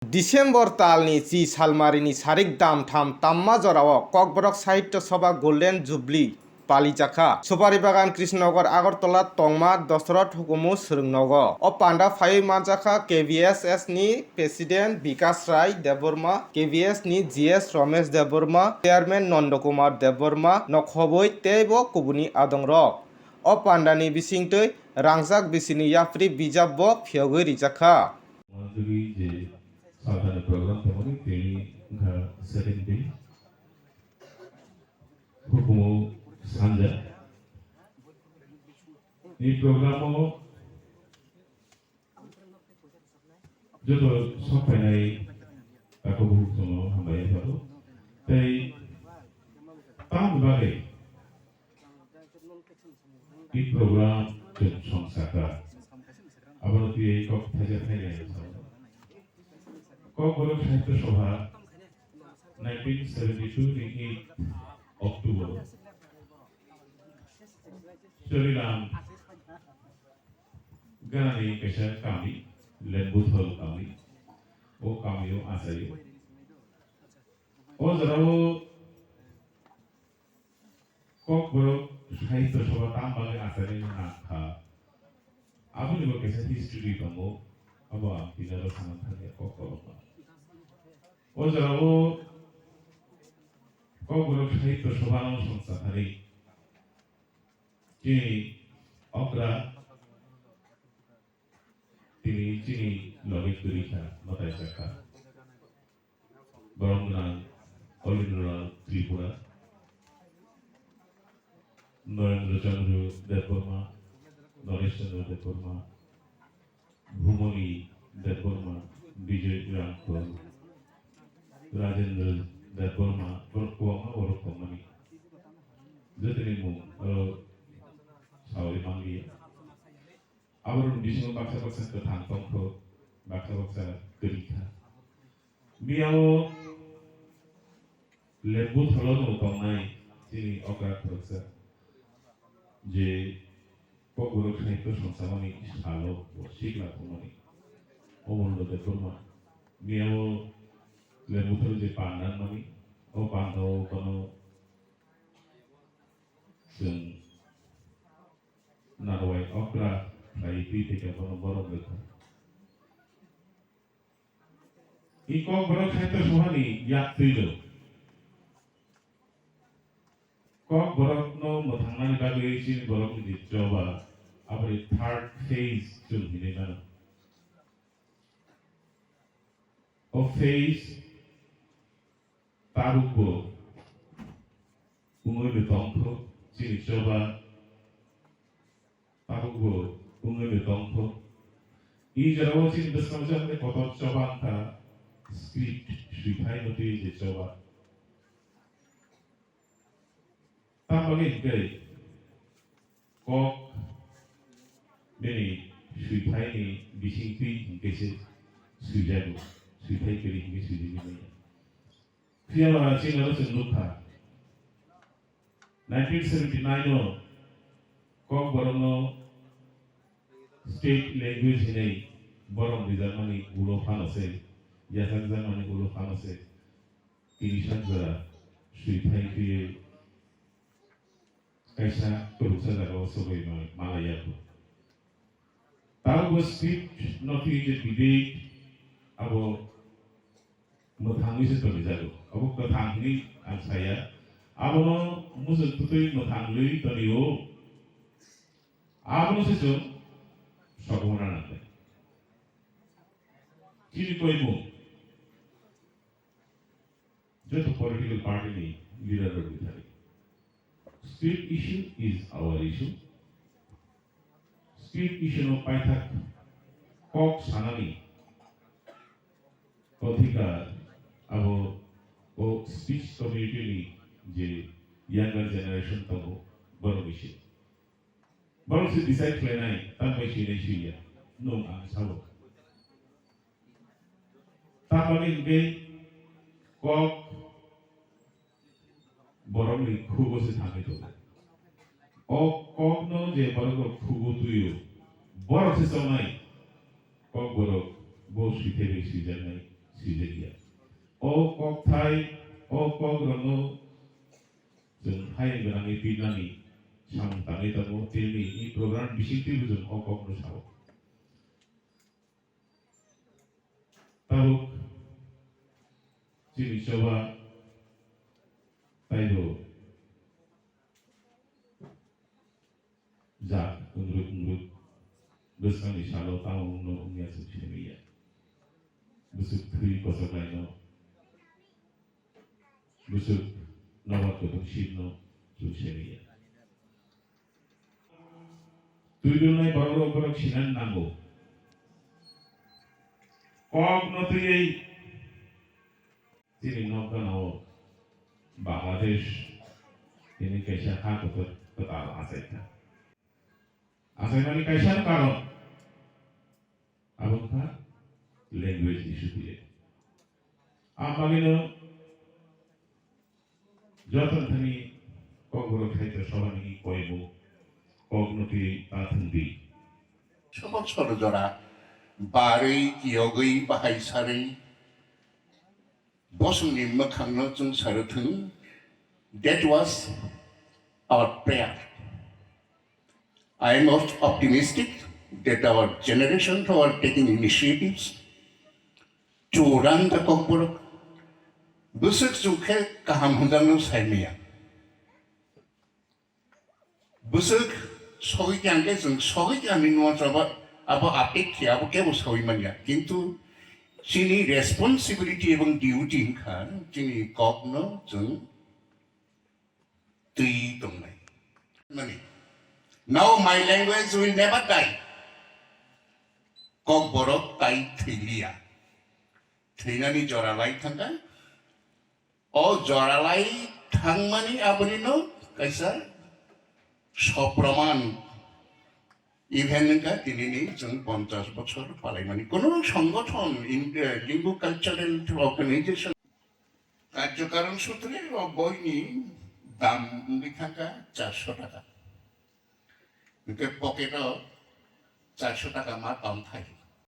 December তালনি জি সালমারিনি সারিক দাম থাম তাম্মা জরাও ককবরক সাহিত্য সভা গোল্ডেন জুবলি পালিজাখা সুপারি বাগান কৃষ্ণনগর আগরতলা টংমা দশরথ হুকুমু সরংনগ ও পান্ডা ফাই মাজাখা কেভিএসএস নি প্রেসিডেন্ট বিকাশ রায় দেববর্মা কেভিএস নি জিএস রমেশ দেববর্মা চেয়ারম্যান নন্দকুমার দেববর্মা নখবই তেব কুবুনি আদং রক ও পান্ডানি বিসিংতৈ রাংজাক বিসিনি याफ्रि बिजाब ब फियगै रिजाखा सावधान program temani tini nga second day hukumu sanja ini programo joto sopanai aku hukumu hambai baru tei tam bagai ini program jot songsaka abang tiye kok thai Kokborok Sahitya Sabha 1972 ni 8 Oktober Cholilam Ganani Kesha kami Lembuthol kami O kami o asai O jarao Kokborok Sahitya Sabha tambang asai nakha Abu ni Kesha history kamu Aba tidak ada sangat hanya Kokborok O jarao Kokborok Sahitya Sabha no সংস্থা hari kini okra tini chini logik durika Palaijakha Barangnan Olinural Tripura Narendra Chandra Deborma Naresh Chandra Deborma Bhumoni Deborma Vijay Rampur Rajendra Deborma Berkuang Borok Komani Jatinimu Sauri Mangi Abarun Bising Baksa ke Tantong Ko Baksa Gerika Biao Lembu Tholon Utomai Sini Okra Baksa Je Kokborok Sahitya Samsamani Halo Sikla Komani Omolo Deborma Biao Lembu Thol Je Pandan Mani O Pando Kono Sung Narwai Okra Lai Pite Kono Borok Lekha I Kokborok Sahitya Sabha ni Yaktrilo Kokborok no Mothangani Bagay Sini Borok ni Joba Abri third phase Jul Hine Nana O phase Taruko Ungoy Betongko Sini Joba Taruko Ungoy Betongko I jarao Sini Beskamjam de Kotor Joba Ka script Sripai Noti Je Joba Tapagay Gay Kok Beni Sripai ni Bising Tui Hingkese Sujago Sripai Keri Hingke Sujini Fiala Singara Sengluka 1979 no Kokborok state language hinai Borong Rizalmani Ulo Phanase Yasan Zamani Ulo Phanase Tinishan Zara Sripai Kiri Kaisa Kurusa Zara Sobai Malaijakha Tahu script nanti je debate abo mothang ini seperti itu. Abo mothang ini saya abo musuh tutui mothang lui tadiyo abo sesuatu sabuna nanti. Kini kau ibu jadi political party ni leader berbeda. State issue is our issue. State issue no paithak kok sanani ଅଧିକାର abo o speech community ni je younger generation tabo baro bishi baro se decide klenai tamai shine shiya no ang sabo tamani ge kok borong ni khugo se thake to o kok no je baro khugo tuyo baro se samai Kokborok bo shite be shijanai Sijegia. O Kok Thai, O Kok Rono, Jung Hai Ganani Pinani, Sang Tanita Mo, Tini, program Bisi Tibuzun, O Kok No Sao. Tabuk, Sini Sabha, Taido, Zak, Unrut, Gusani Shallow Town, no Umia Suchimia. Busuk Three Kosokaino, Busuk Nova Kotoshino, Suchimia. Tudunai Kokborok Sinan Nango. Kok Notri, Tini Nokano, Bangladesh, Tini Kaisha Hakotot, Total Aseta. Aseta Kaisha Karo, Abota, language issue. Amagino, Jotan Tani, Kokborok Haito Shavani Koibo, Kok Notri Tatandi. Sabha Sorjora, Bari, Yogi, Bahaisari, Bosni Makangnotum Saratun, that was our prayer. I am optimistic that our generation are taking initiatives to run the Kokborok. Busuk Sukhe Kahamudano Saimia. Busuk Sahitya and Sahitya in one about Apik, Abukabo Saimania, into Chini responsibility এবং duty খান চিনি কগ্ন জং তুই তোমলাই মানে now my language will never die Kokborok তাই থইলিয়া থইনানি জরালাই থাকা ও জরালাই থাংমানি আবনিনো কাইসা সপ্রমাণ ইভেন্টটা তিনি নেই 50 বছর পালাই মানে কোনো সংগঠন লিঙ্গু কালচারাল অর্গানাইজেশন কার্যকারণ সূত্রে বইনি দাম থাকা 400 টাকা পকেটও 400 টাকা মা কম থাকে